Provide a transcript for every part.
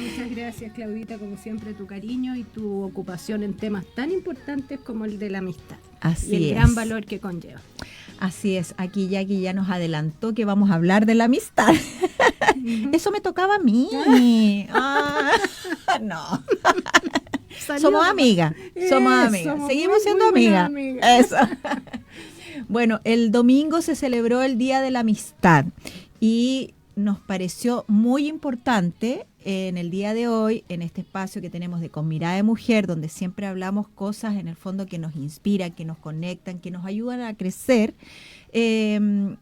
Muchas gracias, Claudita, como siempre, tu cariño y tu ocupación en temas tan importantes como el de la amistad. Así y el gran valor que conlleva. Así es, aquí Jackie ya nos adelantó que vamos a hablar de la amistad. Eso me tocaba a mí. No. Somos amigas, seguimos siendo amigas. Eso. Bueno, el domingo se celebró el Día de la Amistad y nos pareció muy importante en el día de hoy, en este espacio que tenemos de Con Mirada de Mujer, donde siempre hablamos cosas en el fondo que nos inspiran, que nos conectan, que nos ayudan a crecer. Y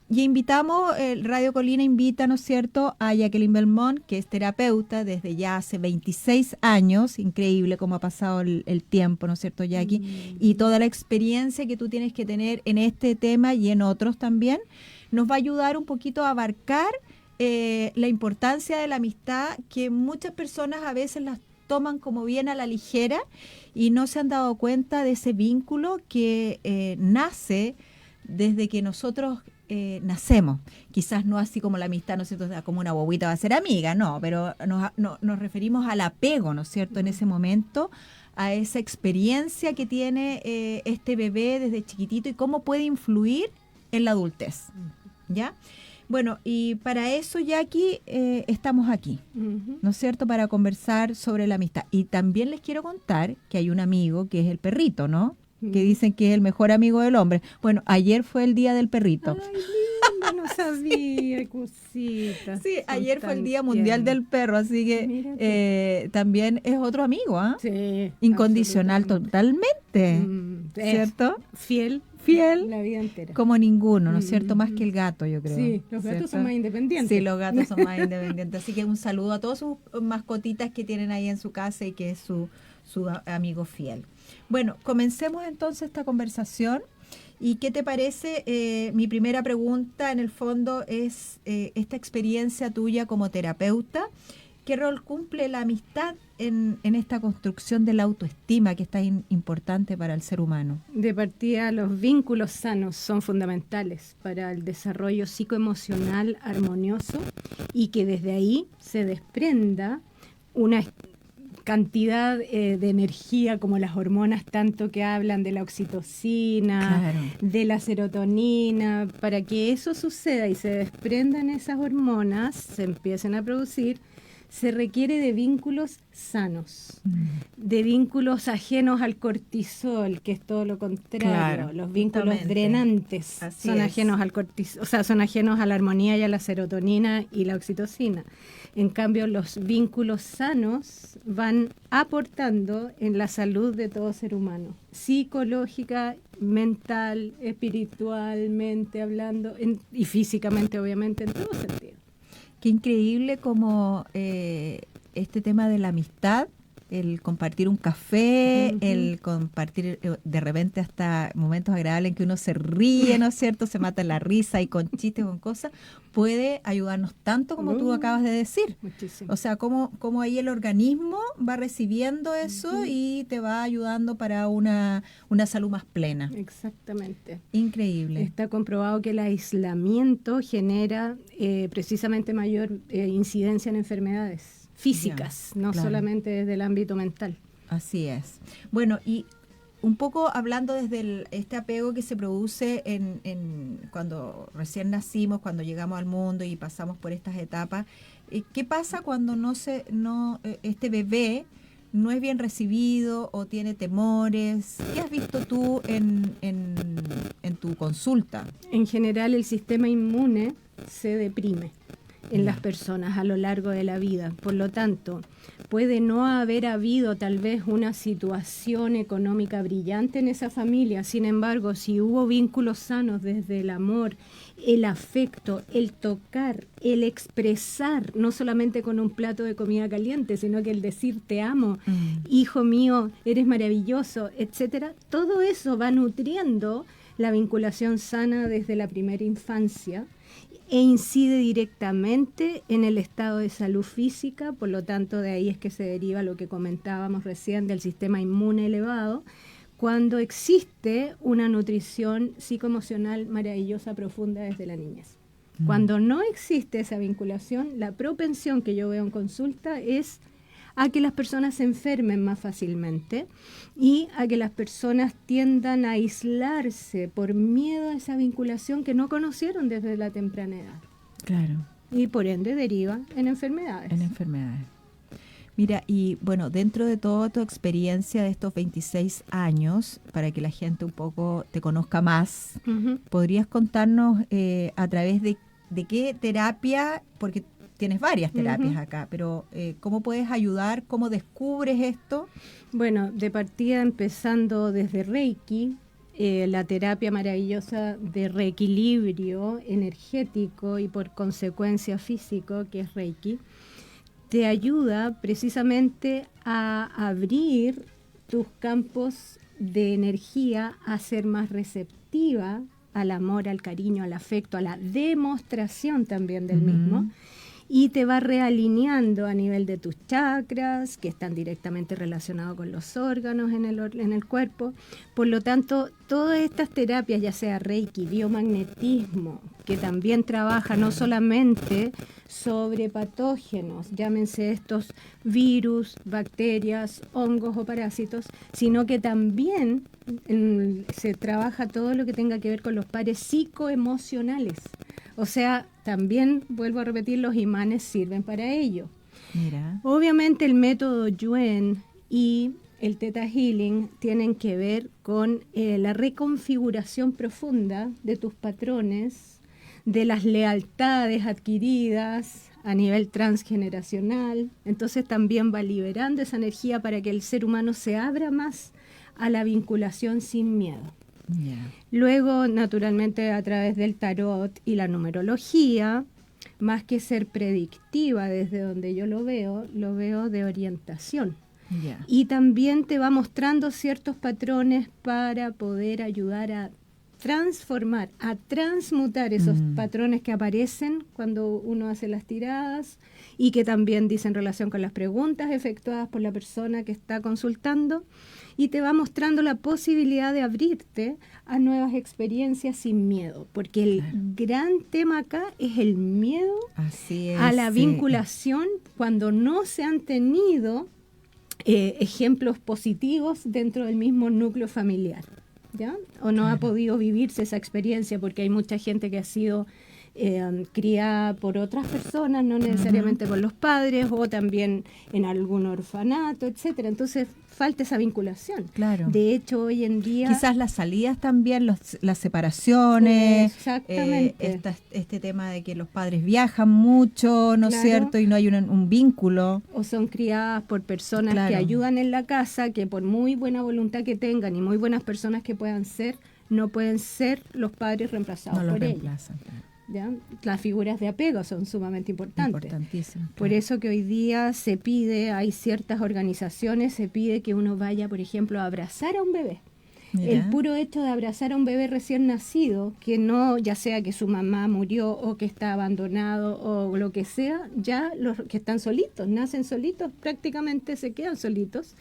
invitamos, Radio Colina invita, ¿no es cierto?, a Jacqueline Belmont, que es terapeuta desde ya hace 26 años, increíble cómo ha pasado el tiempo, ¿no es cierto, Jackie? Y toda la experiencia que tú tienes que tener en este tema y en otros también, nos va a ayudar un poquito a abarcar la importancia de la amistad, que muchas personas a veces las toman como bien a la ligera y no se han dado cuenta de ese vínculo que nace desde que nosotros nacemos. Quizás no así como la amistad, ¿no es cierto?, como una bobita va a ser amiga, no, pero nos referimos al apego, ¿no es cierto?, en ese momento, a esa experiencia que tiene este bebé desde chiquitito y cómo puede influir en la adultez, ¿ya? Bueno, y para eso, Jackie, estamos aquí, ¿no es cierto?, para conversar sobre la amistad. Y también les quiero contar que hay un amigo que es el perrito, ¿no?, que dicen que es el mejor amigo del hombre. Bueno, ayer fue el Día del Perrito. Ay, linda, no sabía, cosita. Sí, ayer fue el Día Mundial del Perro, así que también es otro amigo, ¿ah? Sí. Incondicional totalmente, ¿cierto? Fiel. La vida entera. Como ninguno, ¿no es cierto? Más que el gato, yo creo. Sí, los gatos son más independientes. Sí, los gatos son más independientes. Así que un saludo a todas sus mascotitas que tienen ahí en su casa y que es su amigo fiel. Bueno, comencemos entonces esta conversación. ¿Y qué te parece? Mi primera pregunta, en el fondo, es esta experiencia tuya como terapeuta. ¿Qué rol cumple la amistad en esta construcción de la autoestima que es tan importante para el ser humano? De partida, los vínculos sanos son fundamentales para el desarrollo psicoemocional armonioso y que desde ahí se desprenda una cantidad de energía, como las hormonas tanto que hablan de la oxitocina, claro, de la serotonina. Para que eso suceda y se desprendan esas hormonas, se empiecen a producir, se requiere de vínculos sanos, de vínculos ajenos al cortisol, que es todo lo contrario. Claro, los vínculos justamente drenantes Así son es. ajenos al cortisol, o sea, son ajenos a la armonía y a la serotonina y la oxitocina. En cambio, los vínculos sanos van aportando en la salud de todo ser humano, psicológica, mental, espiritualmente hablando, y físicamente, obviamente, en todo sentido. Qué increíble como este tema de la amistad, el compartir un café, el compartir de repente hasta momentos agradables en que uno se ríe, ¿no es cierto?, se mata la risa y con chistes, con cosas, puede ayudarnos tanto como tú acabas de decir. Muchísimo. O sea, como ahí el organismo va recibiendo eso y te va ayudando para una salud más plena. Exactamente. Increíble. Está comprobado que el aislamiento genera precisamente mayor incidencia en enfermedades físicas, no claro, solamente desde el ámbito mental. Así es. Bueno, y un poco hablando desde este apego que se produce en cuando recién nacimos, cuando llegamos al mundo y pasamos por estas etapas, ¿qué pasa cuando este bebé no es bien recibido o tiene temores? ¿Qué has visto tú en tu consulta? En general, el sistema inmune se deprime en las personas a lo largo de la vida. Por lo tanto, puede no haber habido tal vez una situación económica brillante en esa familia. Sin embargo, si hubo vínculos sanos desde el amor, el afecto, el tocar, el expresar, no solamente con un plato de comida caliente, sino que el decir te amo, hijo mío, eres maravilloso, etcétera, todo eso va nutriendo la vinculación sana desde la primera infancia e incide directamente en el estado de salud física. Por lo tanto, de ahí es que se deriva lo que comentábamos recién del sistema inmune elevado, cuando existe una nutrición psicoemocional maravillosa, profunda desde la niñez. Cuando no existe esa vinculación, la propensión que yo veo en consulta es a que las personas se enfermen más fácilmente y a que las personas tiendan a aislarse por miedo a esa vinculación que no conocieron desde la temprana edad. Claro. Y por ende deriva en enfermedades. Mira, y bueno, dentro de toda tu experiencia de estos 26 años, para que la gente un poco te conozca más, ¿podrías contarnos a través de qué terapia, porque tienes varias terapias acá, pero cómo puedes ayudar, cómo descubres esto? Bueno, de partida empezando desde Reiki, la terapia maravillosa de reequilibrio energético y por consecuencia físico, que es Reiki, te ayuda precisamente a abrir tus campos de energía, a ser más receptiva al amor, al cariño, al afecto, a la demostración también del mismo, y te va realineando a nivel de tus chakras, que están directamente relacionados con los órganos en el cuerpo. Por lo tanto, todas estas terapias, ya sea Reiki, biomagnetismo, que también trabaja no solamente sobre patógenos, llámense estos virus, bacterias, hongos o parásitos, sino que también se trabaja todo lo que tenga que ver con los pares psicoemocionales. O sea, también, vuelvo a repetir, los imanes sirven para ello. Mira. Obviamente el método Yuen y el Theta Healing tienen que ver con la reconfiguración profunda de tus patrones, de las lealtades adquiridas a nivel transgeneracional. Entonces también va liberando esa energía para que el ser humano se abra más a la vinculación sin miedo. Yeah. Luego, naturalmente, a través del tarot y la numerología, más que ser predictiva desde donde yo lo veo de orientación. Yeah. Y también te va mostrando ciertos patrones para poder ayudar a transformar, a transmutar esos patrones que aparecen cuando uno hace las tiradas y que también dicen relación con las preguntas efectuadas por la persona que está consultando, y te va mostrando la posibilidad de abrirte a nuevas experiencias sin miedo, porque el gran tema acá es el miedo a la vinculación cuando no se han tenido ejemplos positivos dentro del mismo núcleo familiar, ¿ya? O no ha podido vivirse esa experiencia porque hay mucha gente que ha sido criada por otras personas, no necesariamente por los padres, o también en algún orfanato, etcétera. Entonces falta esa vinculación. Claro. De hecho, hoy en día... Quizás las salidas también, las separaciones, exactamente. Este tema de que los padres viajan mucho, ¿no es cierto? Y no hay un vínculo. O son criadas por personas que ayudan en la casa, que por muy buena voluntad que tengan y muy buenas personas que puedan ser, no pueden ser los padres reemplazados por ellos. ¿Ya? Las figuras de apego son sumamente importantes. Importantísimas. Por eso que hoy día se pide, hay ciertas organizaciones, se pide que uno vaya, por ejemplo, a abrazar a un bebé. Mira. El puro hecho de abrazar a un bebé recién nacido, que no, ya sea que su mamá murió o que está abandonado o lo que sea, ya los que están solitos, nacen solitos, prácticamente se quedan solitos,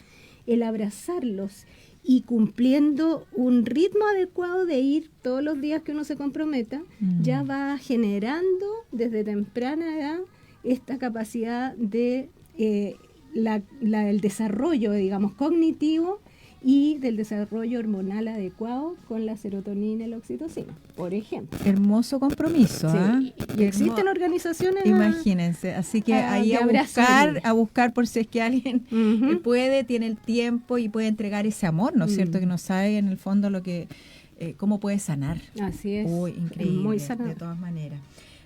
el abrazarlos y cumpliendo un ritmo adecuado de ir todos los días que uno se comprometa, ya va generando desde temprana edad esta capacidad de el desarrollo, digamos, cognitivo y del desarrollo hormonal adecuado con la serotonina y la oxitocina, por ejemplo. Hermoso compromiso. Sí, y existen organizaciones. Imagínense, así que ahí a buscar por si es que alguien puede, tiene el tiempo y puede entregar ese amor, ¿no es cierto? Que no sabe en el fondo lo que cómo puede sanar. Así es. Uy, increíble, muy sanador. De todas maneras.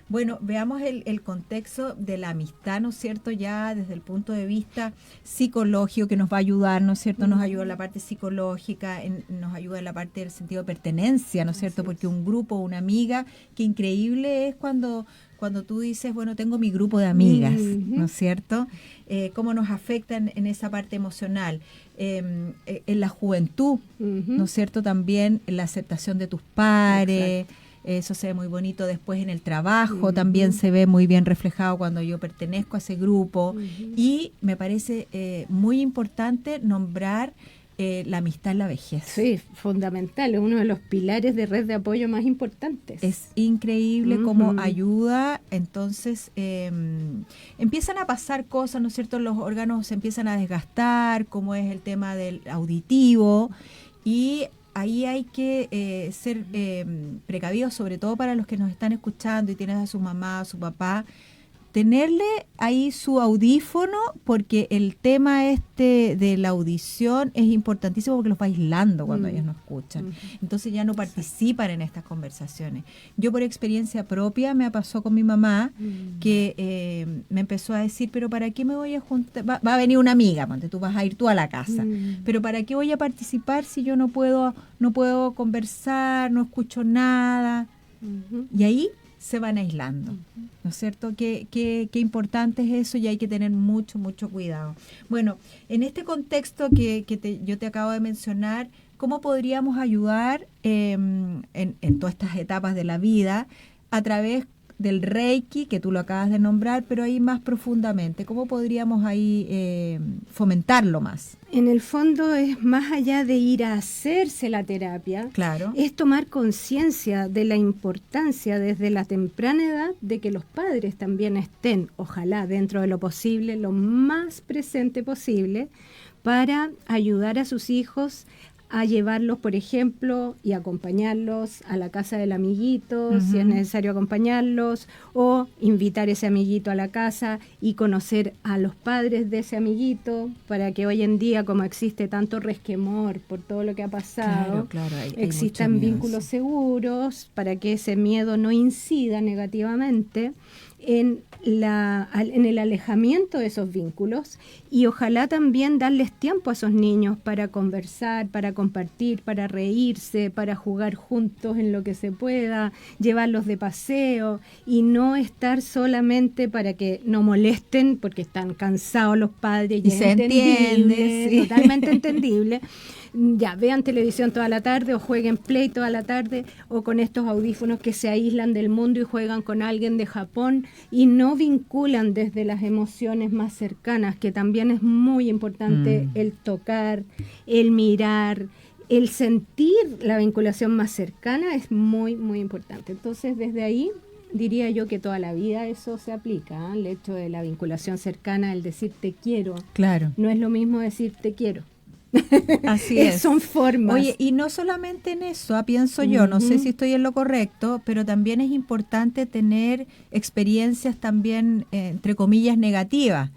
Bueno, veamos el contexto de la amistad, ¿no es cierto? Ya desde el punto de vista psicológico, que nos va a ayudar, ¿no es cierto? Nos ayuda en la parte psicológica, nos ayuda en la parte del sentido de pertenencia, ¿no es cierto? Porque un grupo, una amiga, qué increíble es cuando tú dices, bueno, tengo mi grupo de amigas, ¿no es cierto? Cómo nos afecta en esa parte emocional. En la juventud, ¿no es cierto? También en la aceptación de tus pares. Exacto. Eso se ve muy bonito después en el trabajo, también se ve muy bien reflejado cuando yo pertenezco a ese grupo. Y me parece muy importante nombrar la amistad en la vejez. Sí, fundamental, es uno de los pilares de red de apoyo más importantes. Es increíble cómo ayuda. Entonces empiezan a pasar cosas, ¿no es cierto? Los órganos se empiezan a desgastar, como es el tema del auditivo, y ahí hay que ser precavidos, sobre todo para los que nos están escuchando y tienen a su mamá, a su papá, tenerle ahí su audífono, porque el tema de la audición es importantísimo porque los va aislando cuando ellos no escuchan. Entonces ya no participan en estas conversaciones. Yo por experiencia propia me pasó con mi mamá que me empezó a decir, pero ¿para qué me voy a juntar? Va a venir una amiga, ponte, tú vas a ir tú a la casa, pero ¿para qué voy a participar si yo no puedo conversar, no escucho nada? Y ahí se van aislando, ¿no es cierto? Qué importante es eso, y hay que tener mucho, mucho cuidado. Bueno, en este contexto que yo te acabo de mencionar, ¿cómo podríamos ayudar en todas estas etapas de la vida a través del Reiki, que tú lo acabas de nombrar, pero ahí más profundamente? ¿Cómo podríamos ahí fomentarlo más? En el fondo es más allá de ir a hacerse la terapia, claro, es tomar conciencia de la importancia desde la temprana edad de que los padres también estén, ojalá dentro de lo posible, lo más presente posible, para ayudar a sus hijos a llevarlos, por ejemplo, y acompañarlos a la casa del amiguito, si es necesario acompañarlos, o invitar a ese amiguito a la casa y conocer a los padres de ese amiguito, para que hoy en día, como existe tanto resquemor por todo lo que ha pasado, hay existan vínculos seguros para que ese miedo no incida negativamente en el alejamiento de esos vínculos, y ojalá también darles tiempo a esos niños para conversar, para compartir, para reírse, para jugar juntos en lo que se pueda, llevarlos de paseo, y no estar solamente para que no molesten porque están cansados los padres, y se entiende, sí. Totalmente entendible. Ya, vean televisión toda la tarde o jueguen Play toda la tarde, o con estos audífonos que se aíslan del mundo y juegan con alguien de Japón y no vinculan desde las emociones más cercanas, que también es muy importante el tocar, el mirar, el sentir la vinculación más cercana es muy, muy importante. Entonces, desde ahí diría yo que toda la vida eso se aplica, ¿eh? El hecho de la vinculación cercana, el decir te quiero. Claro. No es lo mismo decir te quiero. Así es. Son formas. Oye, y no solamente en eso, pienso yo, no sé si estoy en lo correcto, pero también es importante tener experiencias también, entre comillas, negativas,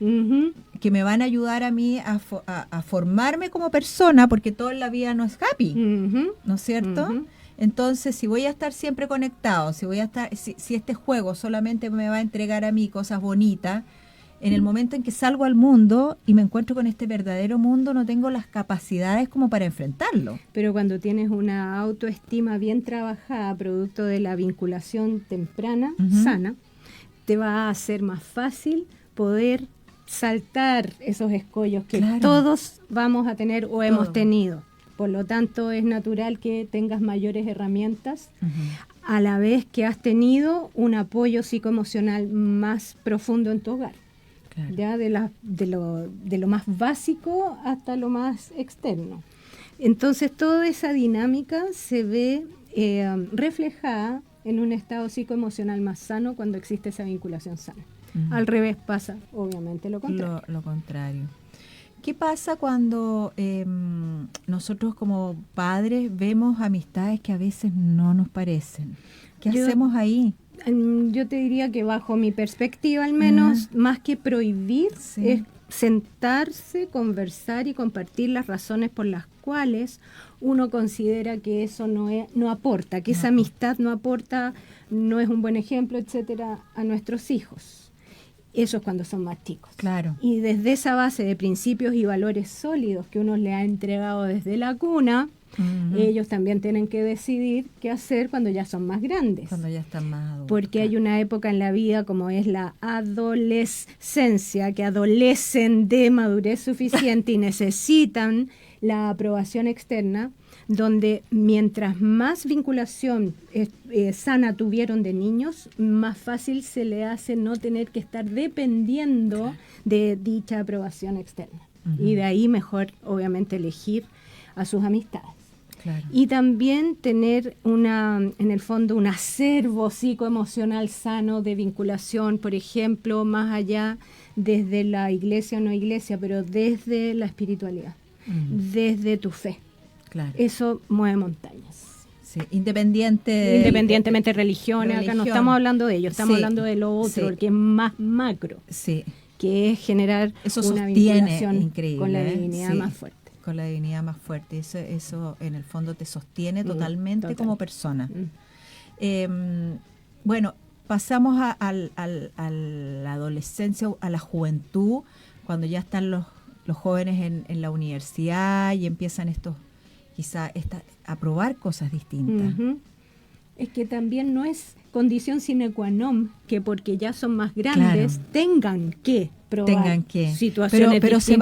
que me van a ayudar a mí a formarme como persona, porque toda la vida no es happy, ¿no es cierto? Entonces, si voy a estar siempre conectado, si este juego solamente me va a entregar a mí cosas bonitas, en el momento en que salgo al mundo y me encuentro con este verdadero mundo, no tengo las capacidades como para enfrentarlo. Pero cuando tienes una autoestima bien trabajada, producto de la vinculación temprana, sana, te va a hacer más fácil poder saltar esos escollos que todos vamos a tener o hemos tenido. Por lo tanto, es natural que tengas mayores herramientas, a la vez que has tenido un apoyo psicoemocional más profundo en tu hogar. Ya de lo más básico hasta lo más externo. Entonces toda esa dinámica se ve reflejada en un estado psicoemocional más sano cuando existe esa vinculación sana. Al revés pasa obviamente lo contrario. Lo contrario. ¿Qué pasa cuando nosotros como padres vemos amistades que a veces no nos parecen? ¿Qué hacemos ahí? Yo te diría que bajo mi perspectiva al menos, más que prohibir, es sentarse, conversar y compartir las razones por las cuales uno considera que eso no aporta, que esa amistad no aporta, no es un buen ejemplo, etcétera, a nuestros hijos. Eso es cuando son más chicos. Claro. Y desde esa base de principios y valores sólidos que uno le ha entregado desde la cuna, ellos también tienen que decidir qué hacer cuando ya son más grandes. Cuando ya están más adultos. Porque hay una época en la vida como es la adolescencia, que adolecen de madurez suficiente y necesitan la aprobación externa, donde mientras más vinculación sana tuvieron de niños, más fácil se le hace no tener que estar dependiendo de dicha aprobación externa. Y de ahí mejor, obviamente, elegir a sus amistades. Claro. Y también tener en el fondo, un acervo psicoemocional sano de vinculación, por ejemplo, más allá desde la iglesia o no iglesia, pero desde la espiritualidad, desde tu fe. Claro. Eso mueve montañas. Sí, independientemente de religión, acá no estamos hablando de ello, estamos hablando de lo otro, que es más macro, que es generar una vinculación increíble, con la divinidad más fuerte. Con la divinidad más fuerte. Eso en el fondo te sostiene totalmente como persona. Bueno, pasamos a la adolescencia, a la juventud, cuando ya están los jóvenes en la universidad y empiezan a probar cosas distintas. Es que también no es condición sine qua non que porque ya son más grandes tengan que probar situaciones pero se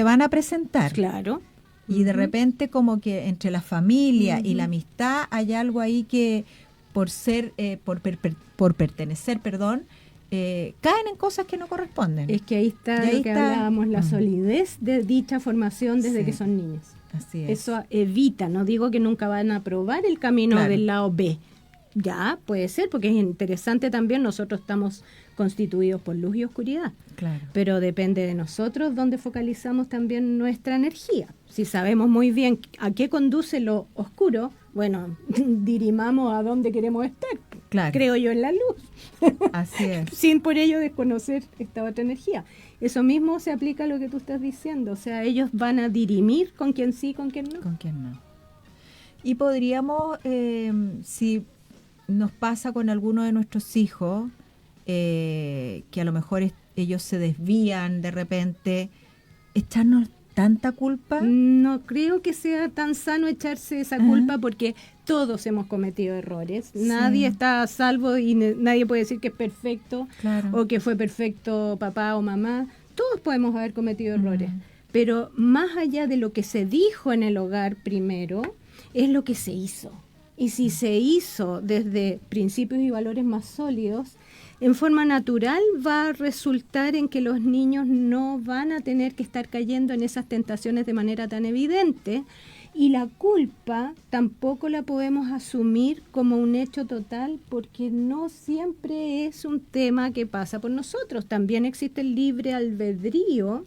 van a presentar. Claro. Y de repente como que entre la familia y la amistad hay algo ahí que por pertenecer, caen en cosas que no corresponden. Es que ahí está lo que hablábamos, la solidez de dicha formación desde que son niños. Así es. Eso evita, no digo que nunca van a probar el camino del lado B. Ya, puede ser, porque es interesante también, nosotros estamos constituidos por luz y oscuridad. Claro. Pero depende de nosotros dónde focalizamos también nuestra energía. Si sabemos muy bien a qué conduce lo oscuro, bueno, dirimamos a dónde queremos estar. Claro. Creo yo en la luz. Así es. Sin por ello desconocer esta otra energía. Eso mismo se aplica a lo que tú estás diciendo. O sea, ellos van a dirimir con quién sí, con quién no. Con quién no. Y podríamos, si nos pasa con alguno de nuestros hijos, que a lo mejor ellos se desvían de repente, echarnos tanta culpa. No creo que sea tan sano echarse esa culpa porque todos hemos cometido errores. Sí. Nadie está a salvo y nadie puede decir que es perfecto o que fue perfecto papá o mamá. Todos podemos haber cometido errores. Pero más allá de lo que se dijo en el hogar primero, es lo que se hizo. Y si se hizo desde principios y valores más sólidos, en forma natural va a resultar en que los niños no van a tener que estar cayendo en esas tentaciones de manera tan evidente, y la culpa tampoco la podemos asumir como un hecho total porque no siempre es un tema que pasa por nosotros. También existe el libre albedrío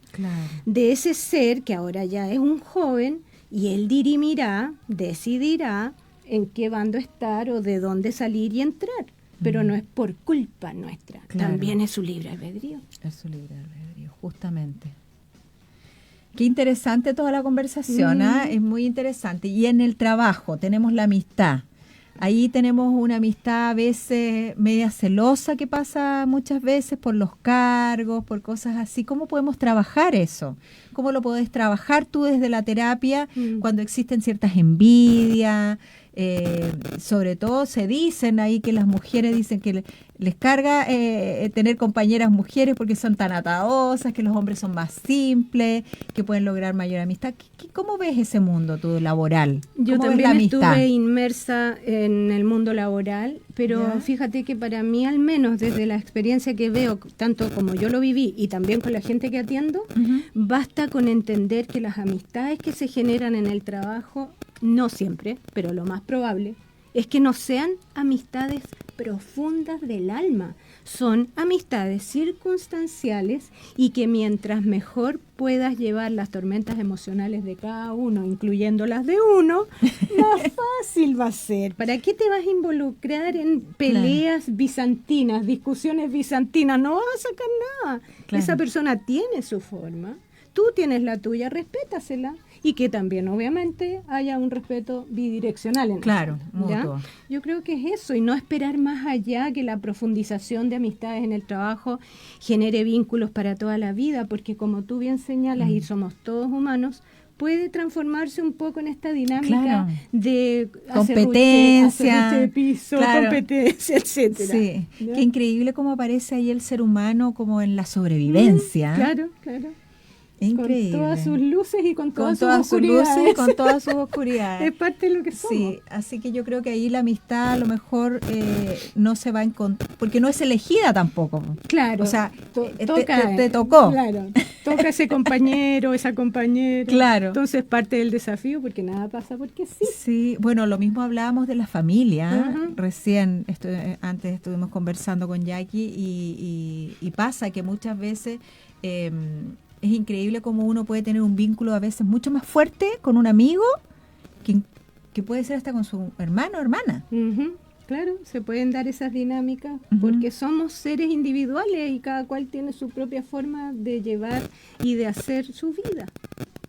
de ese ser que ahora ya es un joven y él dirimirá, decidirá en qué bando estar o de dónde salir y entrar. Pero no es por culpa nuestra, también es su libre albedrío. Es su libre albedrío, justamente. Qué interesante toda la conversación, es muy interesante. Y en el trabajo tenemos la amistad. Ahí tenemos una amistad a veces media celosa que pasa muchas veces por los cargos, por cosas así. ¿Cómo podemos trabajar eso? ¿Cómo lo podés trabajar tú desde la terapia cuando existen ciertas envidias? Sobre todo se dicen ahí que las mujeres dicen que les carga tener compañeras mujeres porque son tan atadosas, que los hombres son más simples, que pueden lograr mayor amistad. ¿Cómo ves ese mundo tú laboral? Yo también estuve inmersa en el mundo laboral, pero fíjate que para mí, al menos desde la experiencia que veo, tanto como yo lo viví y también con la gente que atiendo, basta con entender que las amistades que se generan en el trabajo, no siempre, pero lo más probable, es que no sean amistades profundas del alma. Son amistades circunstanciales y que mientras mejor puedas llevar las tormentas emocionales de cada uno, incluyendo las de uno, más fácil va a ser. ¿Para qué te vas a involucrar en peleas bizantinas, discusiones bizantinas? No vas a sacar nada. Esa persona tiene su forma, tú tienes la tuya, respétasela. Y que también, obviamente, haya un respeto bidireccional. Mutuo. Yo creo que es eso, y no esperar más allá que la profundización de amistades en el trabajo genere vínculos para toda la vida, porque como tú bien señalas, y somos todos humanos, puede transformarse un poco en esta dinámica de competencia, hacer de piso, competencia, etcétera. Sí. Qué increíble cómo aparece ahí el ser humano como en la sobrevivencia. Claro. Increíble. Con todas sus luces y con todas sus oscuridades. Con todas sus oscuridades. Es parte de lo que somos. Sí, así que yo creo que ahí la amistad a lo mejor no se va a encontrar, porque no es elegida tampoco. Claro. O sea, te tocó. Claro, toca ese compañero, esa compañera. Claro. Entonces parte del desafío, porque nada pasa porque sí. Sí, bueno, lo mismo hablábamos de la familia. Recién, antes estuvimos conversando con Jackie y pasa que muchas veces... es increíble cómo uno puede tener un vínculo a veces mucho más fuerte con un amigo que puede ser hasta con su hermano o hermana. Claro, se pueden dar esas dinámicas porque somos seres individuales y cada cual tiene su propia forma de llevar y de hacer su vida.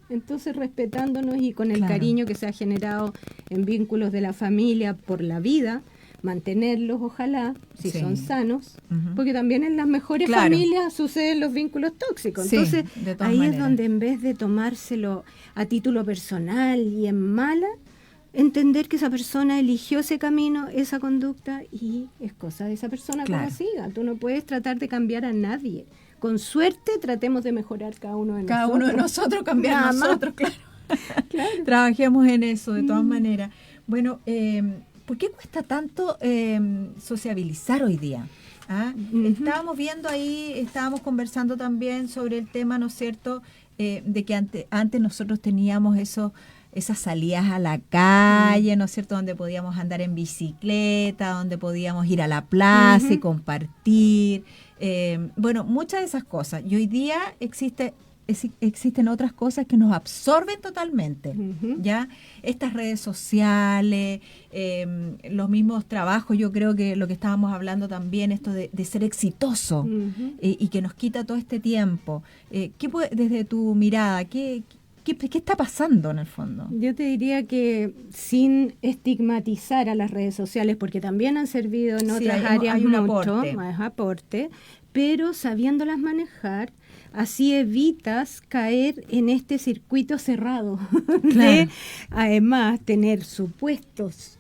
Entonces, respetándonos y con el cariño que se ha generado en vínculos de la familia por la vida, mantenerlos, ojalá, si son sanos, porque también en las mejores familias suceden los vínculos tóxicos. Entonces, ahí maneras. Es donde en vez de tomárselo a título personal y en mala, entender que esa persona eligió ese camino, esa conducta, y es cosa de esa persona cómo siga. Tú no puedes tratar de cambiar a nadie. Con suerte, tratemos de mejorar cada uno de nosotros. Cada uno de nosotros, cambiar nosotros, claro. Trabajemos en eso, de todas maneras. Bueno, ¿por qué cuesta tanto sociabilizar hoy día? Estábamos viendo ahí, estábamos conversando también sobre el tema, ¿no es cierto?, de que antes nosotros teníamos esas salidas a la calle, ¿no es cierto?, donde podíamos andar en bicicleta, donde podíamos ir a la plaza y compartir. Bueno, muchas de esas cosas. Y hoy día existen otras cosas que nos absorben totalmente, ¿ya? Estas redes sociales, los mismos trabajos, yo creo que lo que estábamos hablando también, esto de ser exitoso y que nos quita todo este tiempo. Desde tu mirada, ¿qué está pasando en el fondo? Yo te diría que sin estigmatizar a las redes sociales, porque también han servido en otras áreas hay un mucho más aporte, pero sabiéndolas manejar, así evitas caer en este circuito cerrado de, además, tener supuestos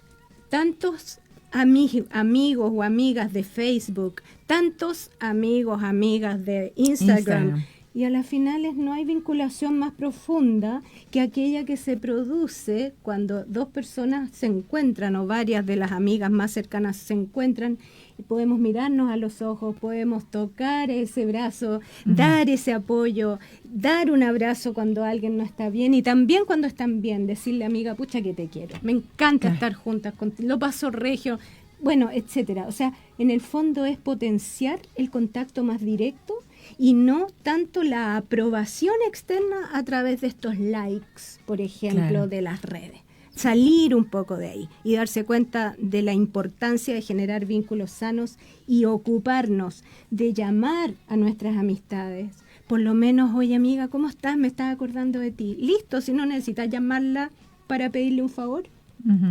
tantos amigos o amigas de Facebook, tantos amigos, amigas de Instagram. Y a las finales no hay vinculación más profunda que aquella que se produce cuando dos personas se encuentran o varias de las amigas más cercanas se encuentran y podemos mirarnos a los ojos, podemos tocar ese brazo, dar ese apoyo, dar un abrazo cuando alguien no está bien y también cuando están bien, decirle amiga, pucha que te quiero, me encanta estar juntas, lo paso regio, bueno, etcétera. O sea, en el fondo es potenciar el contacto más directo y no tanto la aprobación externa a través de estos likes, por ejemplo, de las redes. Salir un poco de ahí y darse cuenta de la importancia de generar vínculos sanos y ocuparnos de llamar a nuestras amistades. Por lo menos, oye amiga, ¿cómo estás? Me estás acordando de ti. Listo, si no necesitas llamarla para pedirle un favor,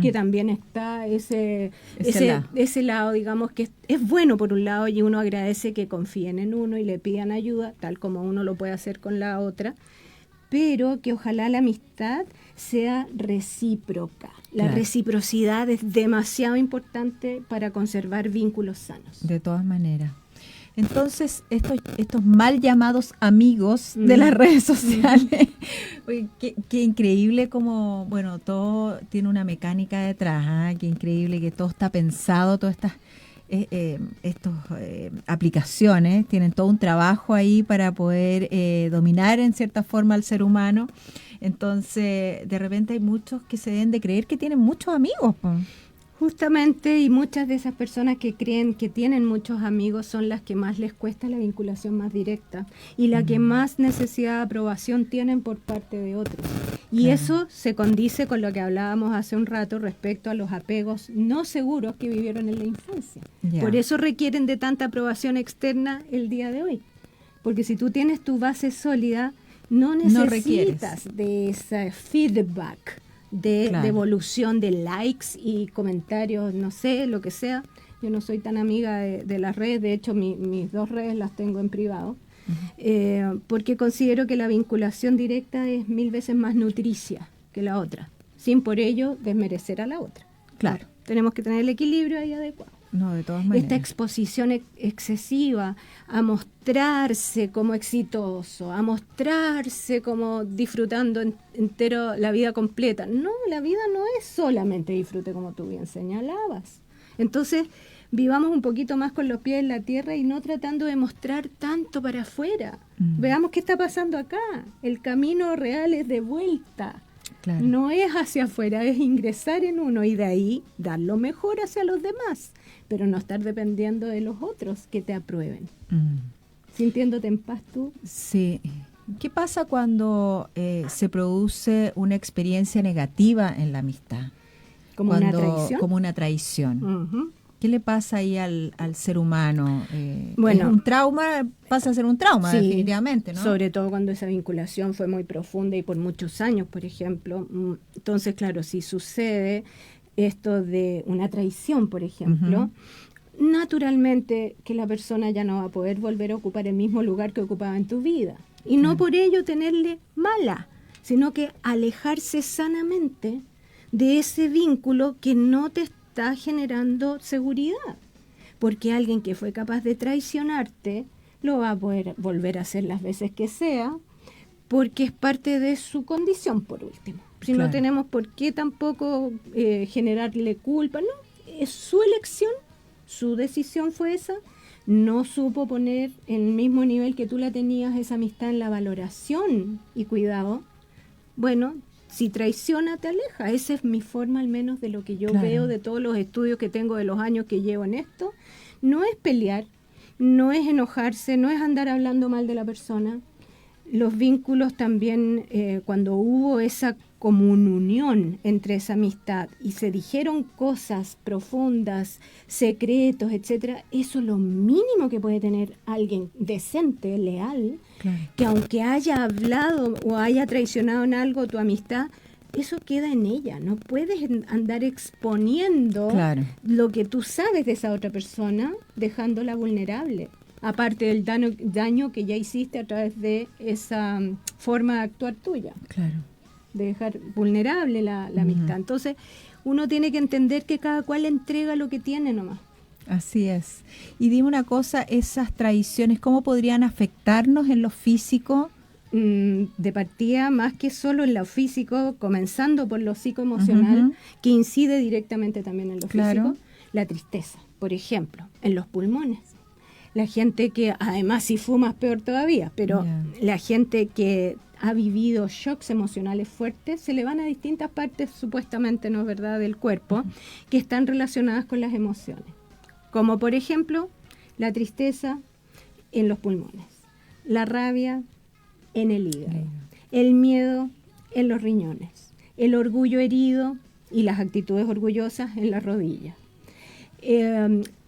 que también está ese lado, digamos, que es bueno por un lado y uno agradece que confíen en uno y le pidan ayuda, tal como uno lo puede hacer con la otra, pero que ojalá la amistad sea recíproca. La reciprocidad es demasiado importante para conservar vínculos sanos. De todas maneras. Entonces, estos mal llamados amigos de las redes sociales, oye, qué increíble como, bueno, todo tiene una mecánica detrás, qué increíble que todo está pensado, todas estas aplicaciones tienen todo un trabajo ahí para poder dominar en cierta forma al ser humano. Entonces, de repente hay muchos que se deben de creer que tienen muchos amigos, po. Justamente, y muchas de esas personas que creen que tienen muchos amigos son las que más les cuesta la vinculación más directa y la que más necesidad de aprobación tienen por parte de otros. Y eso se condice con lo que hablábamos hace un rato respecto a los apegos no seguros que vivieron en la infancia. Por eso requieren de tanta aprobación externa el día de hoy. Porque si tú tienes tu base sólida, no necesitas de ese feedback de devolución de likes y comentarios, no sé, lo que sea. Yo no soy tan amiga de las redes, de hecho mis dos redes las tengo en privado, porque considero que la vinculación directa es 1000 veces más nutricia que la otra, sin por ello desmerecer a la otra. Claro, tenemos que tener el equilibrio ahí adecuado. No, de todas maneras. Esta exposición excesiva a mostrarse como exitoso, a mostrarse como disfrutando entero la vida completa. No, la vida no es solamente disfrute, como tú bien señalabas. Entonces, vivamos un poquito más con los pies en la tierra y no tratando de mostrar tanto para afuera. Veamos qué está pasando acá. El camino real es de vuelta. Claro. No es hacia afuera, es ingresar en uno y de ahí dar lo mejor hacia los demás, pero no estar dependiendo de los otros que te aprueben. ¿Sintiéndote en paz tú? Sí. ¿Qué pasa cuando se produce una experiencia negativa en la amistad? ¿Como una traición? Como una traición. Uh-huh. ¿Qué le pasa ahí al ser humano? Bueno, un trauma, pasa a ser un trauma, sí, definitivamente, ¿no? Sobre todo cuando esa vinculación fue muy profunda y por muchos años, por ejemplo. Entonces, claro, si sucede esto de una traición, por ejemplo, naturalmente que la persona ya no va a poder volver a ocupar el mismo lugar que ocupaba en tu vida. Y no por ello tenerle mala, sino que alejarse sanamente de ese vínculo que no te está generando seguridad, porque alguien que fue capaz de traicionarte lo va a poder volver a hacer las veces que sea, porque es parte de su condición, por último. Si no tenemos por qué tampoco generarle culpa, no, es su elección, su decisión fue esa, no supo poner en el mismo nivel que tú la tenías esa amistad en la valoración y cuidado. Bueno, si traiciona, te aleja. Esa es mi forma, al menos, de lo que yo veo de todos los estudios que tengo de los años que llevo en esto. No es pelear, no es enojarse, no es andar hablando mal de la persona. Los vínculos también, cuando hubo esa comunión entre esa amistad y se dijeron cosas profundas, secretos, etcétera, eso es lo mínimo que puede tener alguien decente, leal, que aunque haya hablado o haya traicionado en algo tu amistad, eso queda en ella. No puedes andar exponiendo lo que tú sabes de esa otra persona, dejándola vulnerable. Aparte del daño que ya hiciste a través de esa forma de actuar tuya. Claro. De dejar vulnerable la amistad. Entonces, uno tiene que entender que cada cual entrega lo que tiene nomás. Así es. Y dime una cosa, esas traiciones, ¿cómo podrían afectarnos en lo físico? De partida, más que solo en lo físico, comenzando por lo psicoemocional, que incide directamente también en lo físico, la tristeza, por ejemplo, en los pulmones. La gente que, además si fumas peor todavía, pero la gente que ha vivido shocks emocionales fuertes, se le van a distintas partes, supuestamente, ¿no es verdad?, del cuerpo, que están relacionadas con las emociones. Como por ejemplo, la tristeza en los pulmones, la rabia en el hígado, el miedo en los riñones, el orgullo herido y las actitudes orgullosas en las rodillas.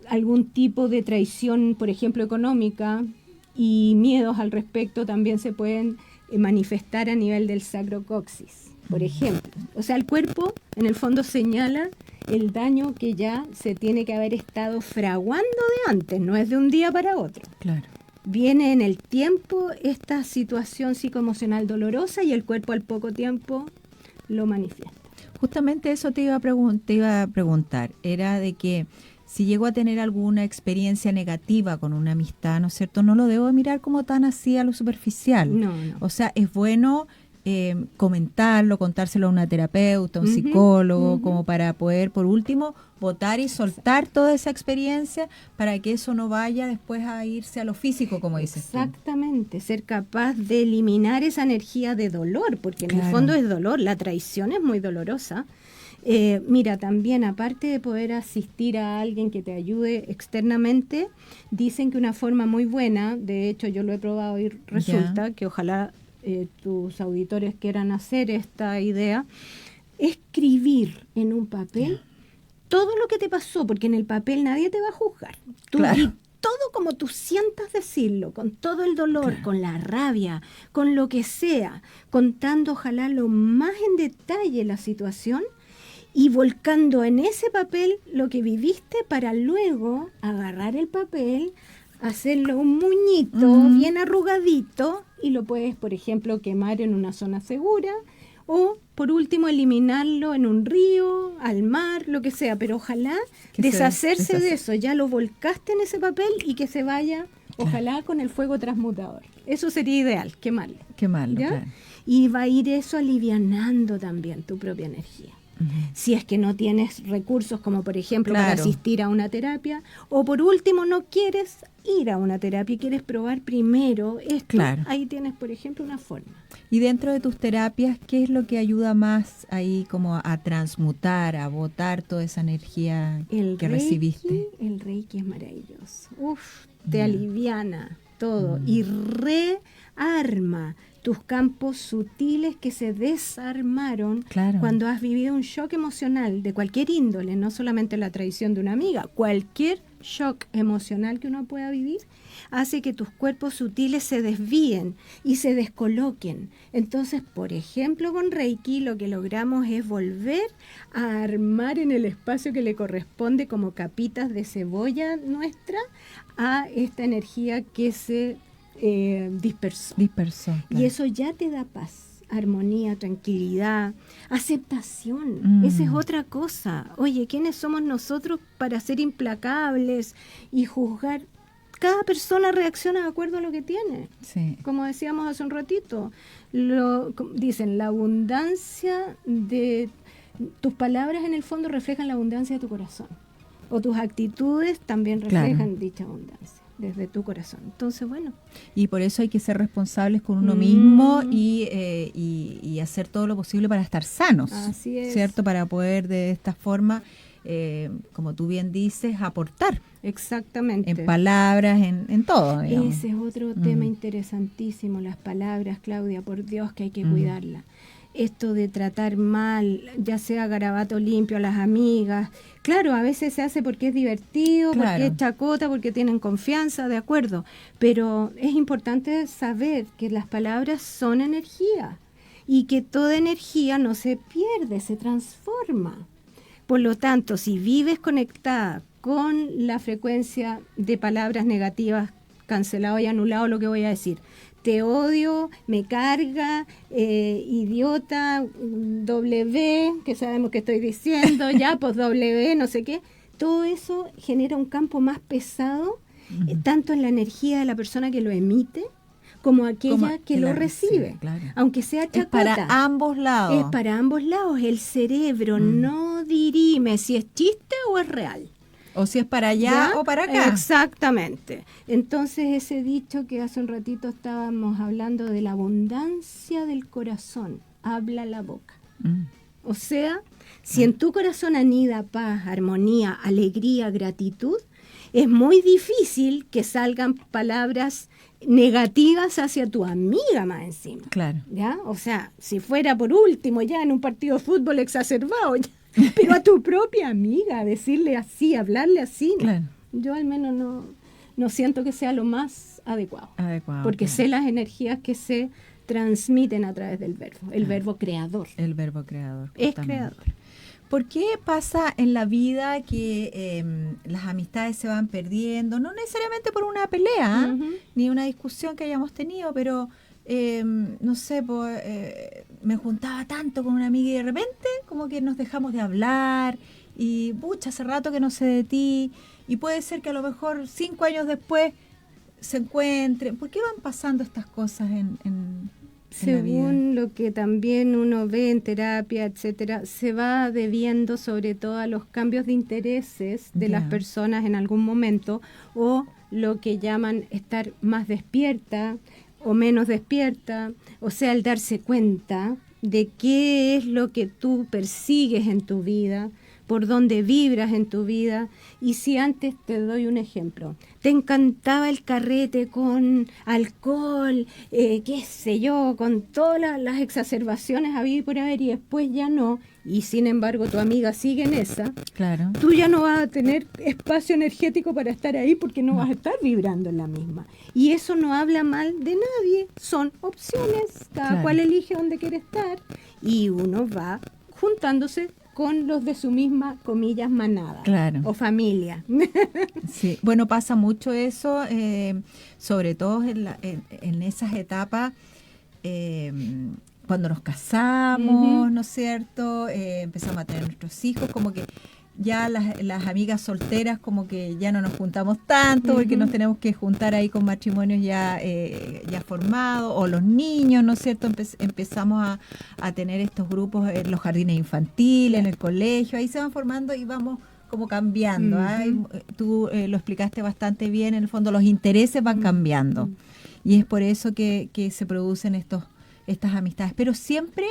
Algún tipo de traición, por ejemplo, económica, y miedos al respecto también se pueden manifestar a nivel del sacrocoxis, por ejemplo. O sea, el cuerpo en el fondo señala el daño que ya se tiene que haber estado fraguando de antes, no es de un día para otro. Claro. Viene en el tiempo esta situación psicoemocional dolorosa y el cuerpo al poco tiempo lo manifiesta. Justamente eso te iba a preguntar, era de que si llego a tener alguna experiencia negativa con una amistad, ¿no es cierto?, no lo debo mirar como tan así a lo superficial. No. O sea, es bueno comentarlo, contárselo a una terapeuta, a un psicólogo, como para poder, por último, botar y soltar toda esa experiencia para que eso no vaya después a irse a lo físico, como dices tú. Exactamente, ser capaz de eliminar esa energía de dolor, porque en el fondo es dolor, la traición es muy dolorosa. Mira, también aparte de poder asistir a alguien que te ayude externamente, dicen que una forma muy buena, de hecho yo lo he probado y resulta que ojalá tus auditores quieran hacer esta idea, escribir en un papel todo lo que te pasó, porque en el papel nadie te va a juzgar. Tú di todo como tú sientas decirlo, con todo el dolor, con la rabia, con lo que sea, contando ojalá lo más en detalle la situación, y volcando en ese papel lo que viviste para luego agarrar el papel, hacerlo un muñito bien arrugadito y lo puedes, por ejemplo, quemar en una zona segura O, por último, eliminarlo en un río, al mar, lo que sea. Pero ojalá deshacerse de eso. Ya lo volcaste en ese papel y que se vaya, ojalá, con el fuego transmutador. Eso sería ideal, quemarlo. Quemarlo, ¿ya? Y va a ir eso alivianando también tu propia energía. Si es que no tienes recursos como por ejemplo para asistir a una terapia, o por último no quieres ir a una terapia y quieres probar primero esto, ahí tienes por ejemplo una forma. Y dentro de tus terapias, ¿qué es lo que ayuda más ahí como a transmutar, a botar toda esa energía que recibiste? El Reiki es maravilloso. Te aliviana todo y rearma tus campos sutiles que se desarmaron cuando has vivido un shock emocional de cualquier índole, no solamente la traición de una amiga, cualquier shock emocional que uno pueda vivir hace que tus cuerpos sutiles se desvíen y se descoloquen. Entonces, por ejemplo, con Reiki lo que logramos es volver a armar en el espacio que le corresponde como capitas de cebolla nuestra a esta energía que se dispersó. Y eso ya te da paz, armonía, tranquilidad, aceptación. Esa es otra cosa. Oye, ¿quiénes somos nosotros para ser implacables y juzgar? Cada persona reacciona de acuerdo a lo que tiene. Como decíamos hace un ratito, dicen, la abundancia de tus palabras en el fondo reflejan la abundancia de tu corazón. O tus actitudes también reflejan dicha abundancia desde tu corazón. Entonces, bueno. Y por eso hay que ser responsables con uno mismo y hacer todo lo posible para estar sanos. Así es. ¿Cierto? Para poder de esta forma, como tú bien dices, aportar. Exactamente. En palabras, en todo. Digamos. Ese es otro tema interesantísimo, las palabras, Claudia, por Dios que hay que cuidarlas. Esto de tratar mal, ya sea garabato limpio a las amigas, claro, a veces se hace porque es divertido, porque es chacota, porque tienen confianza, de acuerdo, pero es importante saber que las palabras son energía y que toda energía no se pierde, se transforma. Por lo tanto, si vives conectada con la frecuencia de palabras negativas, cancelado y anulado lo que voy a decir, te odio, me carga, idiota, W, que sabemos que estoy diciendo, ya, pues W, no sé qué. Todo eso genera un campo más pesado, tanto en la energía de la persona que lo emite, como aquella que lo recibe. Aunque sea chacota. Es para ambos lados. Es para ambos lados. El cerebro no dirime si es chiste o es real. O si es para allá o para acá. Exactamente. Entonces ese dicho que hace un ratito estábamos hablando de la abundancia del corazón, habla la boca. O sea, si en tu corazón anida paz, armonía, alegría, gratitud, es muy difícil que salgan palabras negativas hacia tu amiga más encima. ¿Ya? O sea, si fuera por último ya en un partido de fútbol exacerbado, ya, pero a tu propia amiga, decirle así, hablarle así, ¿no? Yo al menos no siento que sea lo más adecuado porque sé las energías que se transmiten a través del verbo, el verbo creador. El verbo creador. Es creador. ¿Por qué pasa en la vida que las amistades se van perdiendo? No necesariamente por una pelea, ni una discusión que hayamos tenido, pero no sé, me juntaba tanto con una amiga y de repente como que nos dejamos de hablar y hace rato que no sé de ti, y puede ser que a lo mejor 5 años después se encuentren. ¿Por qué van pasando estas cosas en según lo que también uno ve en terapia, etcétera, se va debiendo sobre todo a los cambios de intereses de las personas en algún momento, o lo que llaman estar más despierta o menos despierta, o sea, el darse cuenta de qué es lo que tú persigues en tu vida, por dónde vibras en tu vida. Y si antes te doy un ejemplo, te encantaba el carrete con alcohol, qué sé yo, con todas las exacerbaciones habidas y por haber, y después ya no, y sin embargo tu amiga sigue en esa, tú ya no vas a tener espacio energético para estar ahí porque no vas a estar vibrando en la misma. Y eso no habla mal de nadie, son opciones, cada cual elige dónde quiere estar, y uno va juntándose con los de su misma, comillas, manada o familia. Sí, bueno, pasa mucho eso, sobre todo en esas etapas cuando nos casamos, ¿no es cierto? Empezamos a tener nuestros hijos, como que ya las amigas solteras como que ya no nos juntamos tanto porque nos tenemos que juntar ahí con matrimonios ya formados, o los niños, ¿no es cierto? Empezamos a tener estos grupos en los jardines infantiles, en el colegio, ahí se van formando y vamos como cambiando. Tú lo explicaste bastante bien, en el fondo los intereses van cambiando y es por eso que se producen estas amistades, pero siempre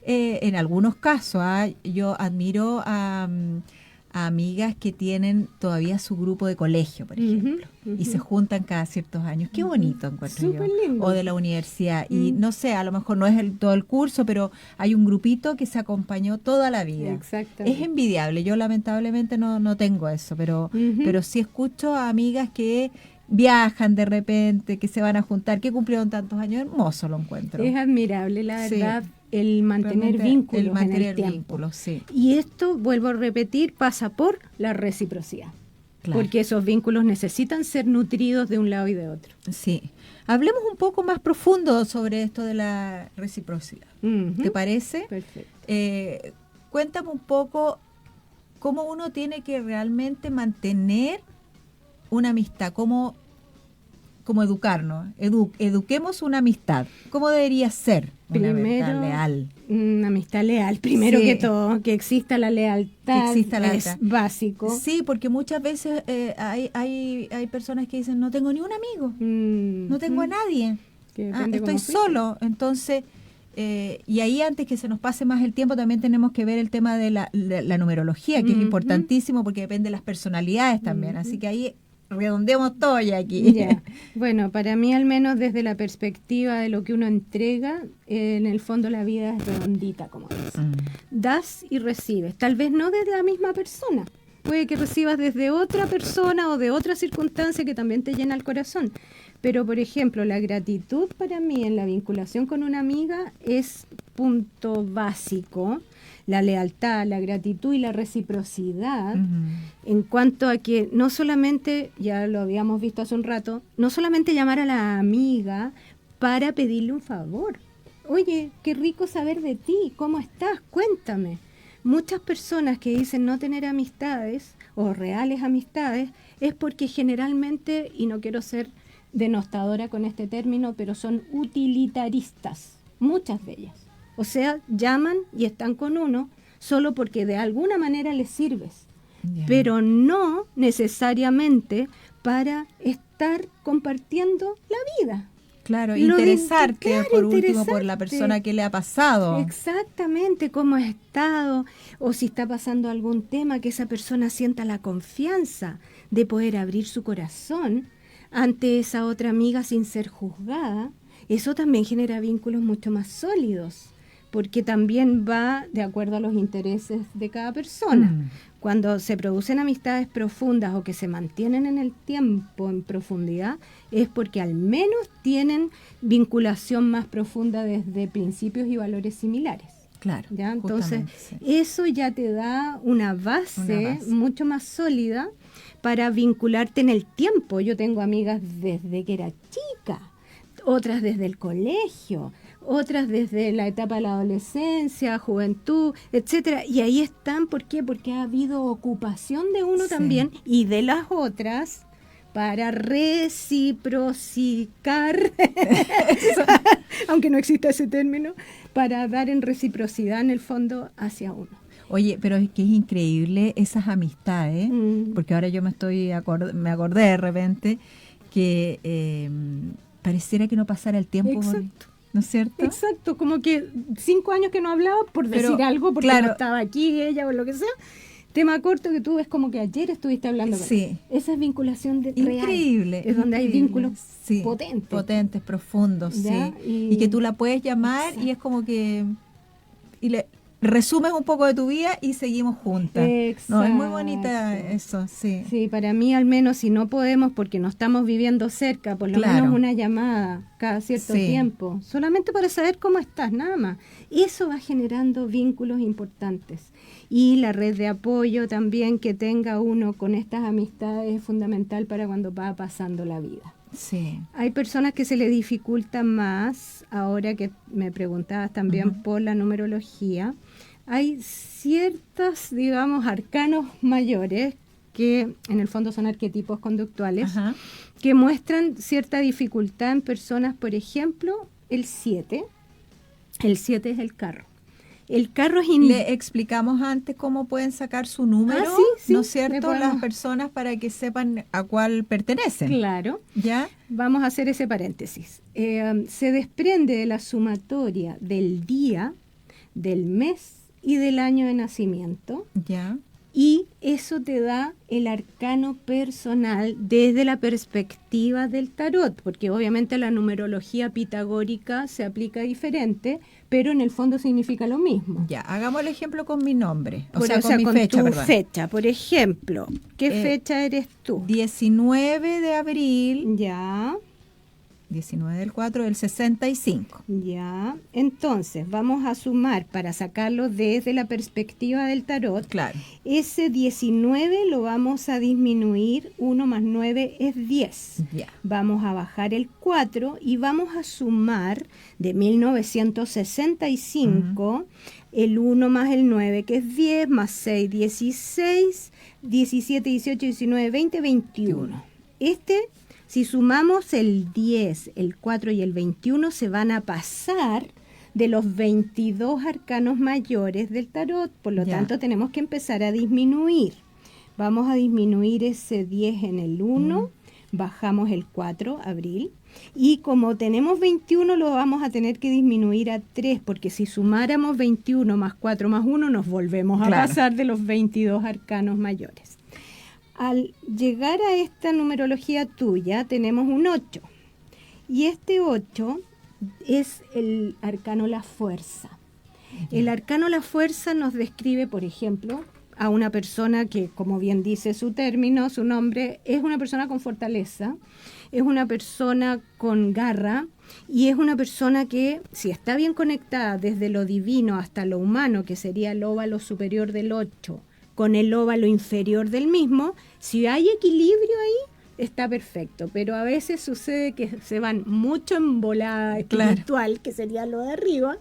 en algunos casos yo admiro a amigas que tienen todavía su grupo de colegio, por ejemplo, y se juntan cada ciertos años. Qué bonito encuentro yo. Lindo. O de la universidad. Y no sé, a lo mejor no es todo el curso, pero hay un grupito que se acompañó toda la vida. Exactamente. Es envidiable. Yo lamentablemente no tengo eso, pero sí escucho a amigas que viajan de repente, que se van a juntar, que cumplieron tantos años. Hermoso lo encuentro. Es admirable, la verdad. Sí. El mantener vínculos en el tiempo. Vínculos, sí. Y esto, vuelvo a repetir, pasa por la reciprocidad. Claro. Porque esos vínculos necesitan ser nutridos de un lado y de otro. Sí. Hablemos un poco más profundo sobre esto de la reciprocidad. ¿Te parece? Perfecto. Cuéntame un poco cómo uno tiene que realmente mantener una amistad, cómo educarnos, eduquemos una amistad. ¿Cómo debería ser una amistad leal? Una amistad leal, primero que todo, que exista la lealtad, es básico. Sí, porque muchas veces hay personas que dicen, no tengo ni un amigo, no tengo a nadie, estoy solo. Entonces, y ahí antes que se nos pase más el tiempo, también tenemos que ver el tema de la numerología, que es importantísimo porque depende de las personalidades también. Así que ahí redondeemos todo ya aquí. Ya. Bueno, para mí al menos desde la perspectiva de lo que uno entrega, en el fondo la vida es redondita, como dicen. Das y recibes, tal vez no de la misma persona. Puede que recibas desde otra persona o de otra circunstancia que también te llena el corazón. Pero, por ejemplo, la gratitud para mí en la vinculación con una amiga es punto básico. La lealtad, la gratitud y la reciprocidad, en cuanto a que no solamente, ya lo habíamos visto hace un rato, no solamente llamar a la amiga para pedirle un favor. Oye, qué rico saber de ti, ¿cómo estás? Cuéntame. Muchas personas que dicen no tener amistades o reales amistades es porque generalmente, y no quiero ser denostadora con este término, pero son utilitaristas, muchas de ellas. O sea, llaman y están con uno solo porque de alguna manera les sirves, pero no necesariamente para estar compartiendo la vida. Claro, interesarte por último por la persona que le ha pasado. Exactamente, cómo ha estado, o si está pasando algún tema, que esa persona sienta la confianza de poder abrir su corazón ante esa otra amiga sin ser juzgada. Eso también genera vínculos mucho más sólidos, porque también va de acuerdo a los intereses de cada persona. Cuando se producen amistades profundas o que se mantienen en el tiempo en profundidad, es porque al menos tienen vinculación más profunda desde principios y valores similares. Claro. ¿Ya? Entonces, eso ya te da una base mucho más sólida para vincularte en el tiempo. Yo tengo amigas desde que era chica, otras desde el colegio, otras desde la etapa de la adolescencia, juventud, etcétera, y ahí están. ¿Por qué? Porque ha habido ocupación de uno también y de las otras para reciprocar, aunque no exista ese término, para dar en reciprocidad en el fondo hacia uno. Oye, pero es que es increíble esas amistades, porque ahora yo me acordé de repente que pareciera que no pasara el tiempo. Exacto. ¿No es cierto? Exacto, como que 5 años que no hablaba por decir algo, porque no estaba aquí ella o lo que sea. Tema corto que tú ves como que ayer estuviste hablando con ella. Esa es vinculación increíble, real. Es donde hay vínculos potentes. Potentes, profundos, y que tú la puedes llamar y es como que le resumes un poco de tu vida y seguimos juntas. Exacto. No, es muy bonita eso, sí. Sí, para mí al menos, si no podemos porque no estamos viviendo cerca, por lo menos una llamada cada cierto tiempo, solamente para saber cómo estás, nada más. Eso va generando vínculos importantes. Y la red de apoyo también que tenga uno con estas amistades es fundamental para cuando va pasando la vida. Sí. Hay personas que se les dificulta más ahora que me preguntabas también por la numerología, hay ciertas, digamos, arcanos mayores que en el fondo son arquetipos conductuales, que muestran cierta dificultad en personas, por ejemplo, el 7. El 7 es el carro. El carro es... Le explicamos antes cómo pueden sacar su número, sí, ¿no es cierto? Las personas para que sepan a cuál pertenecen. Claro. ¿Ya? Vamos a hacer ese paréntesis. Se desprende de la sumatoria del día, del mes y del año de nacimiento. Ya. Y eso te da el arcano personal desde la perspectiva del tarot, porque obviamente la numerología pitagórica se aplica diferente, pero en el fondo significa lo mismo. Ya, hagamos el ejemplo con mi nombre, con mi fecha, tu fecha. Por ejemplo, ¿qué fecha eres tú? 19 de abril. Ya. 19 del 4 del 65. Ya, entonces vamos a sumar para sacarlo desde la perspectiva del tarot. Claro. Ese 19 lo vamos a disminuir, 1 más 9 es 10. Ya. Vamos a bajar el 4 y vamos a sumar de 1965 el 1 más el 9 que es 10, más 6, 16, 17, 18, 19, 20, 21. Si sumamos el 10, el 4 y el 21, se van a pasar de los 22 arcanos mayores del tarot. Por lo tanto, tenemos que empezar a disminuir. Vamos a disminuir ese 10 en el 1, bajamos el 4, abril. Y como tenemos 21, lo vamos a tener que disminuir a 3, porque si sumáramos 21 más 4 más 1, nos volvemos a pasar de los 22 arcanos mayores. Al llegar a esta numerología tuya tenemos un 8 y este 8 es el arcano la fuerza. El arcano la fuerza nos describe, por ejemplo, a una persona que, como bien dice su término, su nombre, es una persona con fortaleza, es una persona con garra y es una persona que, si está bien conectada desde lo divino hasta lo humano, que sería el óvalo superior del 8, con el óvalo inferior del mismo, si hay equilibrio ahí, está perfecto. Pero a veces sucede que se van mucho en volada espiritual, que sería lo de arriba,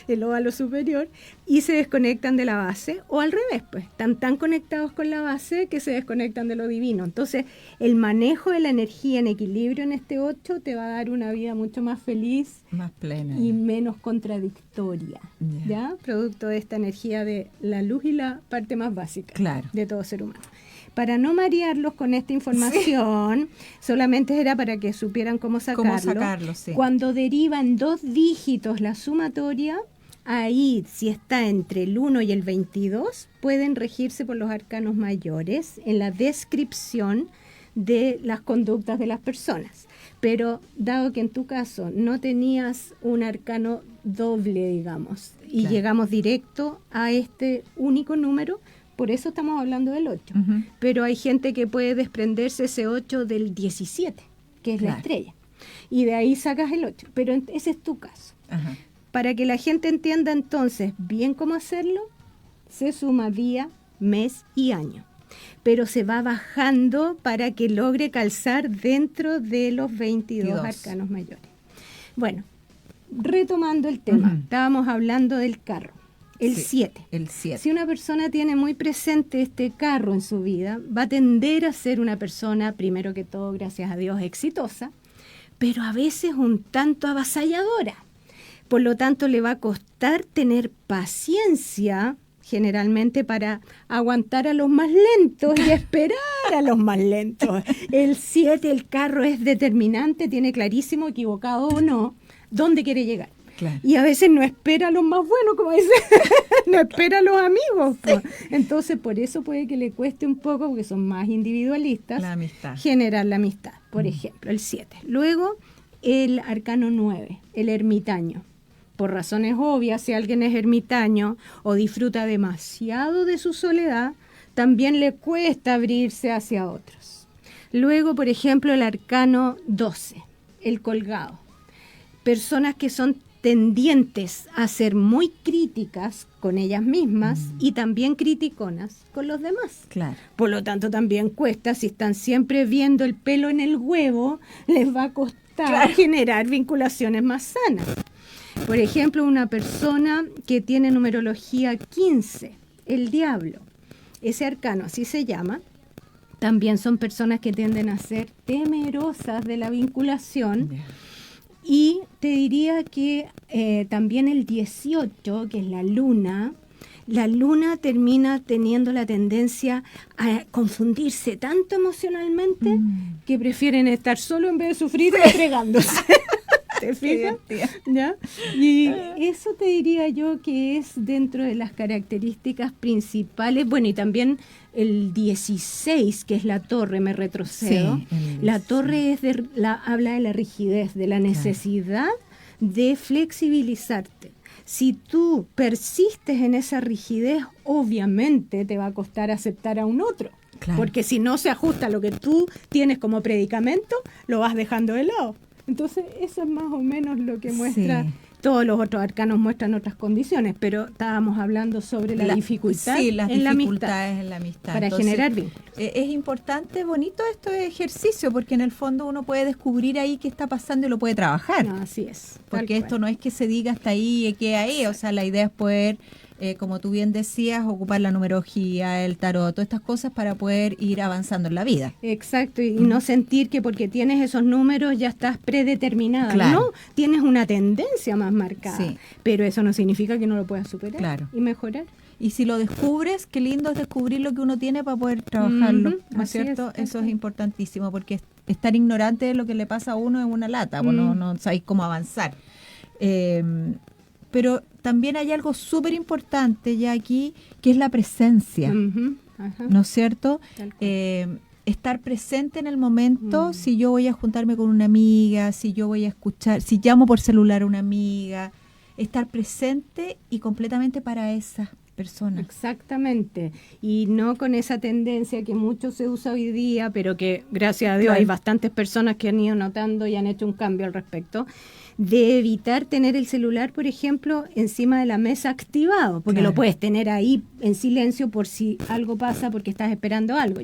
el óvalo superior, y se desconectan de la base, o al revés, pues, están tan conectados con la base que se desconectan de lo divino. Entonces, el manejo de la energía en equilibrio en este 8 te va a dar una vida mucho más feliz, más plena y menos contradictoria, ¿ya? Producto de esta energía de la luz y la parte más básica de todo ser humano. Para no marearlos con esta información, solamente era para que supieran cómo sacarlo. Cuando derivan 2 dígitos la sumatoria, ahí, si está entre el 1 y el 22, pueden regirse por los arcanos mayores en la descripción de las conductas de las personas. Pero dado que en tu caso no tenías un arcano doble, digamos, y llegamos directo a este único número, por eso estamos hablando del 8. Pero hay gente que puede desprenderse ese 8 del 17, que es la estrella. Y de ahí sacas el 8. Pero ese es tu caso. Para que la gente entienda entonces bien cómo hacerlo, se suma día, mes y año. Pero se va bajando para que logre calzar dentro de los 22 arcanos mayores. Bueno, retomando el tema, estábamos hablando del carro. El 7. Si una persona tiene muy presente este carro en su vida, va a tender a ser una persona, primero que todo, gracias a Dios, exitosa, pero a veces un tanto avasalladora. Por lo tanto, le va a costar tener paciencia, generalmente, para aguantar a los más lentos y esperar a los más lentos. El 7, el carro es determinante, tiene clarísimo, equivocado o no, dónde quiere llegar. Y a veces no espera a los más buenos, como dice, no espera a los amigos. Entonces, por eso puede que le cueste un poco, porque son más individualistas, generar la amistad. Por ejemplo, el 7. Luego, el arcano 9, el ermitaño. Por razones obvias, si alguien es ermitaño o disfruta demasiado de su soledad, también le cuesta abrirse hacia otros. Luego, por ejemplo, el arcano 12, el colgado. Personas que son tendientes a ser muy críticas con ellas mismas y también criticonas con los demás. Por lo tanto, también cuesta, si están siempre viendo el pelo en el huevo, les va a costar generar vinculaciones más sanas. Por ejemplo, una persona que tiene numerología 15, el diablo, ese arcano así se llama, también son personas que tienden a ser temerosas de la vinculación. Y te diría que también el 18, que es la luna termina teniendo la tendencia a confundirse tanto emocionalmente que prefieren estar solo en vez de sufrir entregándose. ¿Te fijas? ¿Ya? Y eso te diría yo que es dentro de las características principales. Bueno, y también el 16, que es la torre, me retrocedo. Sí, la torre habla de la rigidez, de la necesidad de flexibilizarte. Si tú persistes en esa rigidez, obviamente te va a costar aceptar a un otro. Claro. Porque si no se ajusta a lo que tú tienes como predicamento, lo vas dejando de lado. Entonces, eso es más o menos lo que muestra. Todos los otros arcanos muestran otras condiciones, pero estábamos hablando sobre la dificultad las dificultades en la amistad. Para generar vínculos. Es importante, bonito esto de ejercicio, porque en el fondo uno puede descubrir ahí qué está pasando y lo puede trabajar. No, así es. Porque esto no es que se diga hasta ahí y quede ahí, o sea, la idea es poder, como tú bien decías, ocupar la numerología, el tarot, todas estas cosas para poder ir avanzando en la vida. Exacto, y no sentir que porque tienes esos números ya estás predeterminada. Claro. No, tienes una tendencia más marcada, pero eso no significa que no lo puedas superar y mejorar. Y si lo descubres, qué lindo es descubrir lo que uno tiene para poder trabajarlo, ¿no es cierto? Eso es importantísimo, porque estar ignorante de lo que le pasa a uno es una lata, no sabéis cómo avanzar. Pero también hay algo súper importante ya aquí, que es la presencia, ¿no es cierto? Estar presente en el momento, si yo voy a juntarme con una amiga, si yo voy a escuchar, si llamo por celular a una amiga, estar presente y completamente para esa persona. Exactamente, y no con esa tendencia que mucho se usa hoy día, pero que gracias a Dios hay bastantes personas que han ido notando y han hecho un cambio al respecto, de evitar tener el celular, por ejemplo, encima de la mesa activado, porque lo puedes tener ahí en silencio por si algo pasa, porque estás esperando algo,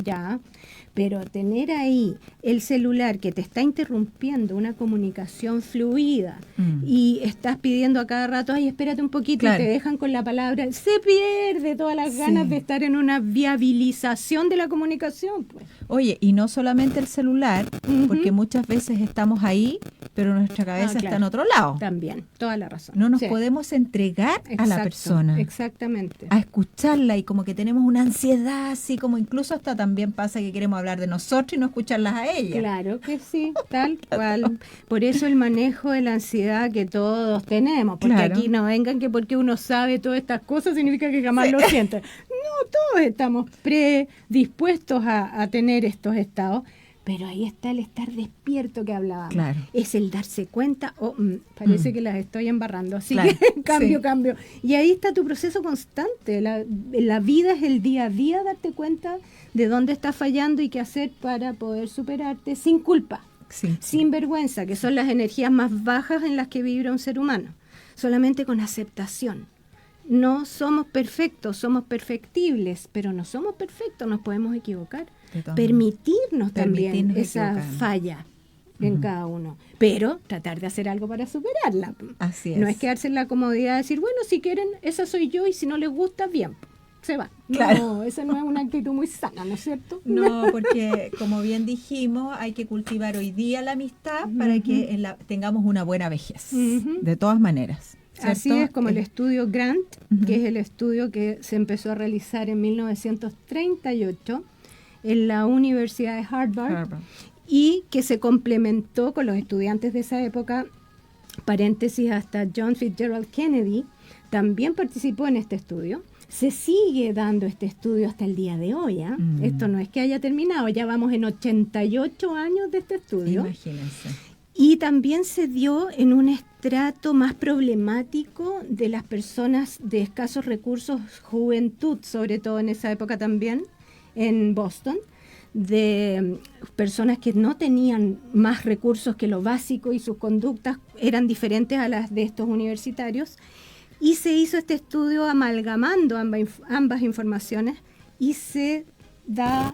pero tener ahí el celular que te está interrumpiendo una comunicación fluida y estás pidiendo a cada rato, ay, espérate un poquito, y te dejan con la palabra, se pierde todas las ganas de estar en una viabilización de la comunicación. Pues. Oye, y no solamente el celular, porque muchas veces estamos ahí, pero nuestra cabeza está en otro lado. También, toda la razón. No nos podemos entregar a la persona. Exactamente. A escucharla y como que tenemos una ansiedad, así como incluso hasta también pasa que queremos hablar de nosotros y no escucharlas a ella. Claro que sí, tal cual. Por eso el manejo de la ansiedad que todos tenemos, porque aquí no vengan que porque uno sabe todas estas cosas significa que jamás lo siente. No, todos estamos predispuestos a tener estos estados, pero ahí está el estar despierto que hablábamos. Claro. Es el darse cuenta, parece que las estoy embarrando, así que cambio. Y ahí está tu proceso constante. La vida es el día a día, darte cuenta de dónde estás fallando y qué hacer para poder superarte sin culpa, sin vergüenza, que son las energías más bajas en las que vibra un ser humano. Solamente con aceptación. No somos perfectos, somos perfectibles, pero no somos perfectos, nos podemos equivocar. Permitirnos también esa falla en cada uno, pero tratar de hacer algo para superarla. Así es. No es quedarse en la comodidad de decir, bueno, si quieren, esa soy yo y si no les gusta, bien, se va. No, esa no es una actitud muy sana, ¿no es cierto? No, porque como bien dijimos, hay que cultivar hoy día la amistad para que tengamos una buena vejez, de todas maneras. ¿Cierto? Así es como el estudio Grant, que es el estudio que se empezó a realizar en 1938 en la Universidad de Harvard. Y que se complementó con los estudiantes de esa época, paréntesis, hasta John Fitzgerald Kennedy también participó en este estudio. Se sigue dando este estudio hasta el día de hoy. Esto no es que haya terminado, ya vamos en 88 años de este estudio. Imagínense. Y también se dio en un estrato más problemático de las personas de escasos recursos, juventud, sobre todo en esa época también, en Boston, de personas que no tenían más recursos que lo básico y sus conductas eran diferentes a las de estos universitarios. Y se hizo este estudio amalgamando ambas informaciones y se da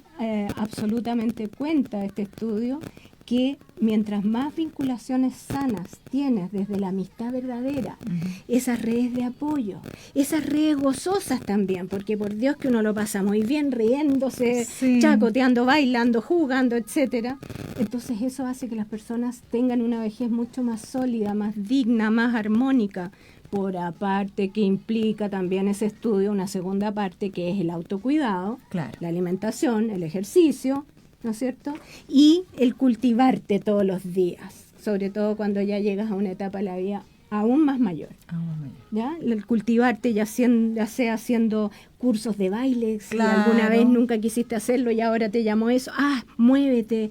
absolutamente cuenta de este estudio que mientras más vinculaciones sanas tienes desde la amistad verdadera, esas redes de apoyo, esas redes gozosas también, porque por Dios que uno lo pasa muy bien riéndose, chacoteando, bailando, jugando, etcétera. Entonces eso hace que las personas tengan una vejez mucho más sólida, más digna, más armónica. Por aparte que implica también ese estudio, una segunda parte que es el autocuidado, la alimentación, el ejercicio, ¿no es cierto? Y el cultivarte todos los días, sobre todo cuando ya llegas a una etapa de la vida aún más mayor. ¿Ya? El cultivarte ya sea haciendo cursos de baile, si alguna vez nunca quisiste hacerlo y ahora te llamó eso, muévete,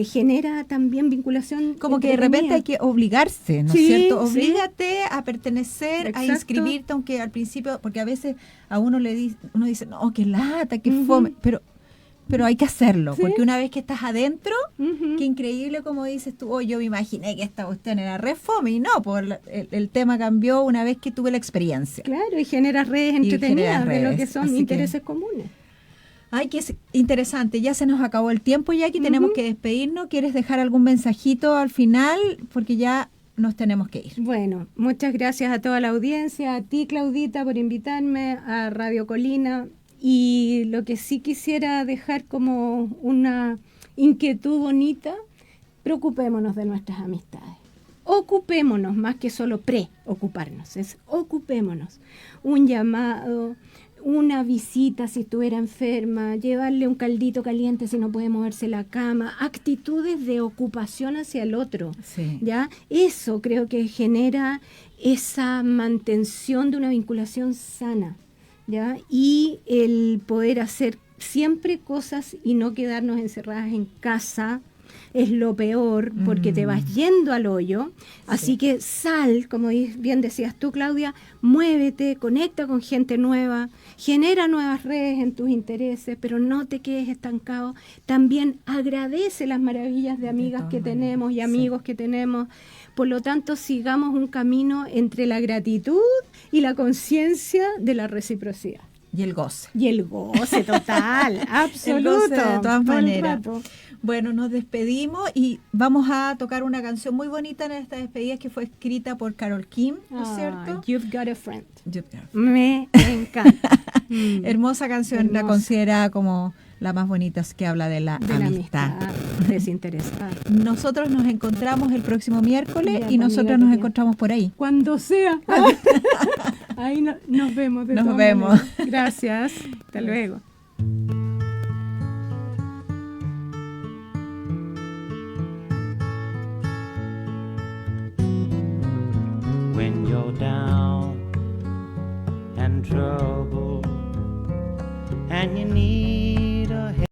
genera también vinculación. Como que de repente hay que obligarse, ¿no es cierto? Oblígate a pertenecer, exacto, a inscribirte, aunque al principio, porque a veces a uno uno dice, no, qué lata, qué fome, pero hay que hacerlo, porque una vez que estás adentro, qué increíble, como dices tú, yo me imaginé que esta cuestión era re fome, y no, el tema cambió una vez que tuve la experiencia. Claro, y generas redes entretenidas de lo que son intereses comunes. Ay, que es interesante, ya se nos acabó el tiempo, ya que tenemos que despedirnos. ¿Quieres dejar algún mensajito al final? Porque ya nos tenemos que ir. Bueno, muchas gracias a toda la audiencia, a ti, Claudita, por invitarme, a Radio Colina. Y lo que sí quisiera dejar como una inquietud bonita, preocupémonos de nuestras amistades. Ocupémonos, más que solo preocuparnos, es ocupémonos. Un llamado, una visita si estuviera enferma, llevarle un caldito caliente si no puede moverse la cama, actitudes de ocupación hacia el otro. ¿Ya? Eso creo que genera esa mantención de una vinculación sana. ¿Ya? Y el poder hacer siempre cosas y no quedarnos encerradas en casa es lo peor, porque te vas yendo al hoyo. Así que sal, como bien decías tú, Claudia, muévete, conecta con gente nueva, genera nuevas redes en tus intereses, pero no te quedes estancado. También agradece las maravillas de amigas que tenemos y amigos que tenemos. Por lo tanto, sigamos un camino entre la gratitud y la conciencia de la reciprocidad. Y el goce. Y el goce total, absoluto. El goce de todas maneras. Bueno, nos despedimos y vamos a tocar una canción muy bonita en esta despedida que fue escrita por Carole King, ¿no es cierto? You've Got a Friend. Me encanta. Hermosa canción, hermosa. La considera como la más bonita, que habla de la amistad. Desinteresada. Nosotros nos encontramos el próximo miércoles y nosotros nos encontramos por ahí. Cuando sea. Ahí nos vemos. Nos vemos. Gracias. Hasta luego. When you're down and troubled and you need